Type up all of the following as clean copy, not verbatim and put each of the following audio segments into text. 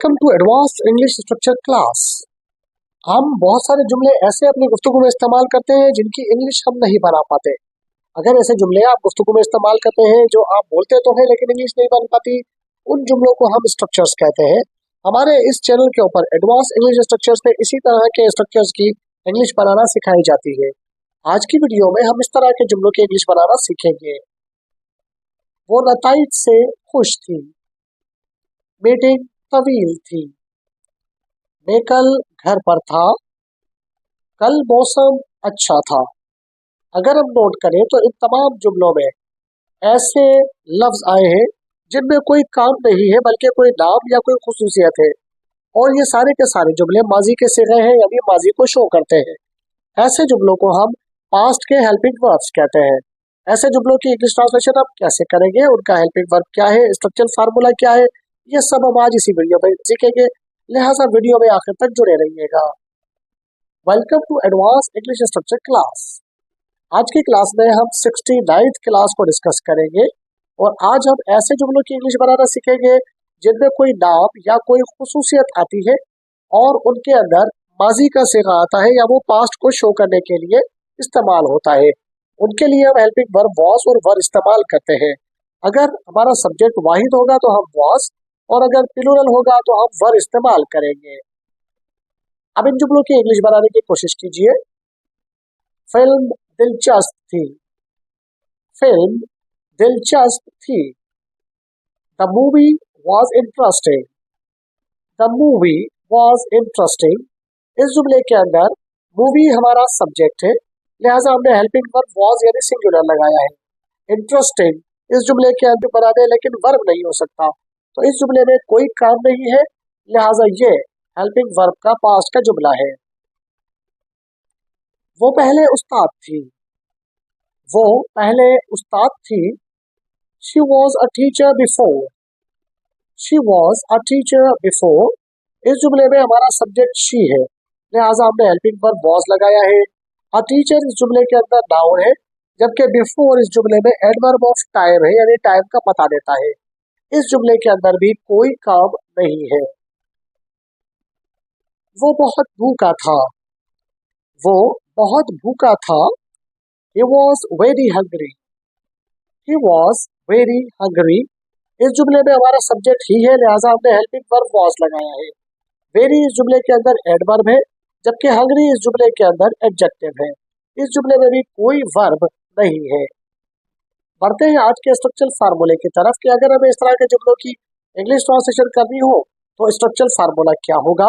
Welcome to advance English structure class. हम बहुत सारे जुमले ऐसे अपनी गुफ्तगू में इस्तेमाल करते हैं जिनकी इंग्लिश हम नहीं बना पाते। अगर ऐसे जुमले आप गुफ्तगू में इस्तेमाल करते हैं जो आप बोलते तो हैं लेकिन इंग्लिश नहीं बन पाती, उन जुमलों को हम स्ट्रक्चर्स कहते हैं। हमारे इस चैनल के ऊपर एडवांस इंग्लिश स्ट्रक्चर्स में इसी तरह के स्ट्रक्चर्स की इंग्लिश बनाना सिखाई जाती है। आज की वीडियो में हम इस तरह के जुमलों की इंग्लिश बनाना सीखेंगे। वो नताइज से खुश थी। मीटिंग तवील थी। मैं कल घर पर था। कल मौसम अच्छा था। अगर हम नोट करें तो इन तमाम जुमलों में ऐसे लफ्ज आए हैं जिनमें कोई काम नहीं है बल्कि कोई नाम या कोई खुसूसियत है, और ये सारे के सारे जुमले माजी के सिगे हैं, यानी माजी को शो करते हैं। ऐसे जुमलों को हम पास्ट के हेल्पिंग वर्ब्स कहते हैं। ऐसे जुमलों की इंग्लिश ट्रांसलेशन हम कैसे करेंगे, उनका हेल्पिंग वर्ब क्या है, स्ट्रक्चरल फार्मूला क्या है, ये सब हम आज इसी वीडियो में सीखेंगे, लिहाजा वीडियो में आखिर तक जुड़े रहिएगा। Welcome to advance English structure class. आज की क्लास में हम 69th क्लास को डिस्कस करेंगे और आज हम ऐसे जुमलों की इंग्लिश बनाना सीखेंगे जिनमें कोई नाम या कोई खुसूसियत आती है और उनके अंदर माजी का सिगा आता है या वो पास्ट को शो करने के लिए इस्तेमाल होता है। उनके लिए हम हेल्पिंग वर्ब वॉज और वर इस्तेमाल करते हैं। अगर हमारा सब्जेक्ट वाहिद होगा तो हम वॉज, और अगर प्लूरल होगा तो हम वर इस्तेमाल करेंगे। अब इन जुमलों की इंग्लिश बनाने की कोशिश कीजिए। फिल्म दिलचस्प थी। फिल्म दिलचस्प थी। The movie was interesting. The movie was interesting. इस जुमले के अंदर मूवी हमारा सब्जेक्ट है, लिहाजा हमने हेल्पिंग वर्ब वॉज यानी सिंगुलर लगाया है। इंटरेस्टिंग इस जुमले के अंदर बना दे लेकिन वर्ब नहीं हो सकता, तो इस जुमले में कोई काम नहीं है, लिहाजा ये हेल्पिंग वर्ब का पास्ट का जुमला है। वो पहले उस्ताद थी। वो पहले उस्ताद थी। She was a teacher before. She was a teacher before. इस जुमले में हमारा सब्जेक्ट शी है, लिहाजा हमने हेल्पिंग वर्ब वॉज लगाया है। अ टीचर इस जुमले के अंदर नाउन है, जबकि बिफोर इस जुमले में एडवर्ब ऑफ टाइम है, यानी टाइम का पता देता है। इस जुमले के अंदर भी कोई काम नहीं है। वो बहुत भूखा था। वो बहुत भूखा था। He was very hungry. He was very hungry. इस जुमले में हमारा सब्जेक्ट ही है, लिहाजा हमने हेल्पिंग वर्ब was लगाया है। Very इस जुमले के अंदर एडवर्ब है, जबकि hungry इस जुमले के अंदर एडजेक्टिव है। इस जुमले में भी कोई वर्ब नहीं है। बढ़ते हैं आज के स्ट्रक्चरल फार्मूले की तरफ कि अगर हमें इस तरह के जुमलों की इंग्लिश ट्रांसलेशन करनी हो तो स्ट्रक्चरल फार्मूला क्या होगा।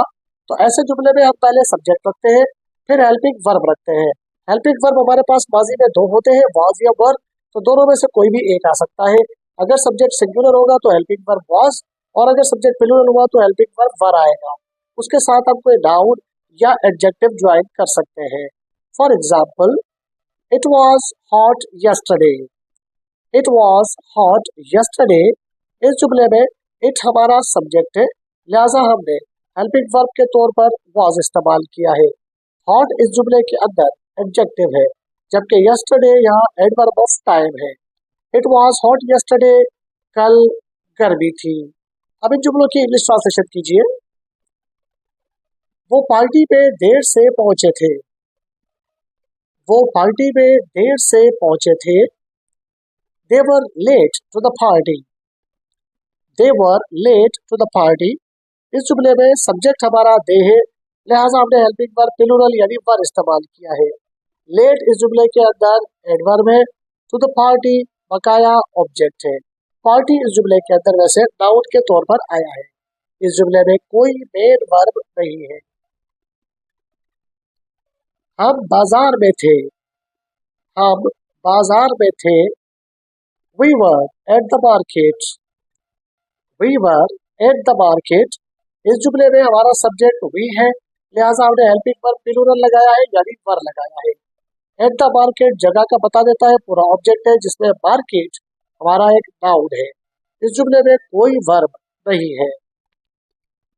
तो ऐसे जुमले में हम पहले सब्जेक्ट रखते हैं, फिर हेल्पिंग वर्ब रखते हैं। हेल्पिंग वर्ब हमारे पास माजी में दो होते हैं, वॉज या वर, तो दोनों में से कोई भी एक आ सकता है। अगर सब्जेक्ट सिंगुलर होगा तो हेल्पिंग वर्ब वॉज, और अगर सब्जेक्ट प्लूरल हुआ तो हेल्पिंग वर्ब वर आएगा। उसके साथ हम कोई नाउन या एडजेक्टिव ज्वाइन कर सकते हैं। For example, it was hot yesterday. It was hot yesterday. इस जुमले में इट हमारा सब्जेक्ट है, लिहाजा हमने हेल्पिंग वर्ब के तौर पर वॉज इस्तेमाल किया है। हॉट इस जुमले के अंदर एडजेक्टिव है, जबकि यस्टरडे यहाँ एडवर्ब ऑफ टाइम है। इट वॉज हॉट यस्टरडे, कल गर्मी थी। अब इन जुमलों की इंग्लिश ट्रांसलेशन कीजिए। वो पार्टी पे देर से पहुंचे थे। वो पार्टी में देर से पहुंचे थे। They were late to the party. They were late to the party. इस जुमले में सब्जेक्ट हमारा दे है, लिहाजा हमने हेल्पिंग वर्ब प्लूरल यानी वर इस्तेमाल किया है। लेट इस जुमले के अंदर एडवर्ब है। टू द पार्टी बकाया ऑब्जेक्ट है। पार्टी इस जुमले के अंदर वैसे नाउन के तौर पर आया है। इस जुमले में कोई मेन वर्ब नहीं है। हम बाजार में थे। हम बाजार में थे। We were at the market. We were at the market. इस जुमले में हमारा सब्जेक्ट we है, लिहाजा हमने हेल्पिंग वर्ब प्लूरल लगाया है यानी वर लगाया है। एट द मार्केट जगह का पता देता है, पूरा ऑब्जेक्ट है, जिसमें मार्केट हमारा एक नाउन है। इस जुमले में कोई वर्ब नहीं है।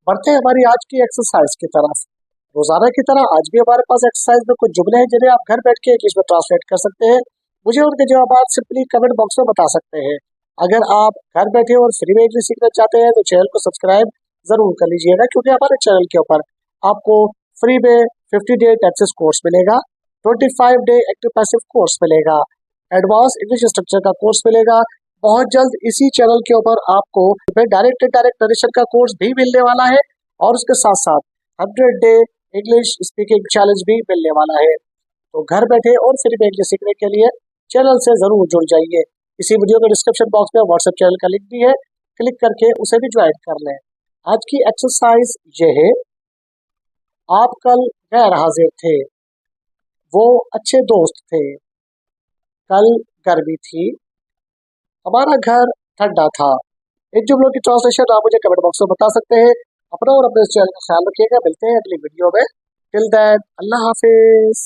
बढ़ते हैं हमारी आज की एक्सरसाइज की तरफ। रोजाना की तरह आज भी हमारे पास एक्सरसाइज में कुछ जुमले हैं जिन्हें आप घर बैठ के इंग्लिश में ट्रांसलेट कर सकते हैं। मुझे उनके जवाब सिंपली कमेंट बॉक्स में बता सकते हैं। अगर आप घर बैठे और फ्री में इंग्लिश सीखना चाहते हैं तो चैनल को सब्सक्राइब जरूर कर लीजिएगा, क्योंकि हमारे चैनल के ऊपर आपको फ्री में 50 डे टेक्सास कोर्स मिलेगा, 25 डे एक्टिव पैसिव कोर्स मिलेगा, एडवांस इंग्लिश स्ट्रक्चर का कोर्स मिलेगा। बहुत जल्द इसी चैनल के ऊपर आपको डायरेक्ट डायरेक्ट नरेशन का कोर्स भी मिलने वाला है, और उसके साथ साथ 100 डे इंग्लिश स्पीकिंग चैलेंज भी मिलने वाला है। तो घर बैठे और फ्री में इंग्लिश सीखने के लिए चैनल से जरूर जुड़ जाइए। इसी वीडियो के डिस्क्रिप्शन बॉक्स में व्हाट्सएप चैनल का लिंक भी है, क्लिक करके उसे भी ज्वाइन कर लें। आज की एक्सरसाइज ये है, आप कल गैर हाजिर थे, वो अच्छे दोस्त थे, कल गर्मी थी, हमारा घर ठंडा था। इन जुमलों की ट्रांसलेशन आप मुझे कमेंट बॉक्स में बता सकते हैं। अपना और अपने चैनल का ख्याल रखिएगा। मिलते हैं अगली वीडियो में। टिल देन, अल्लाह हाफिज।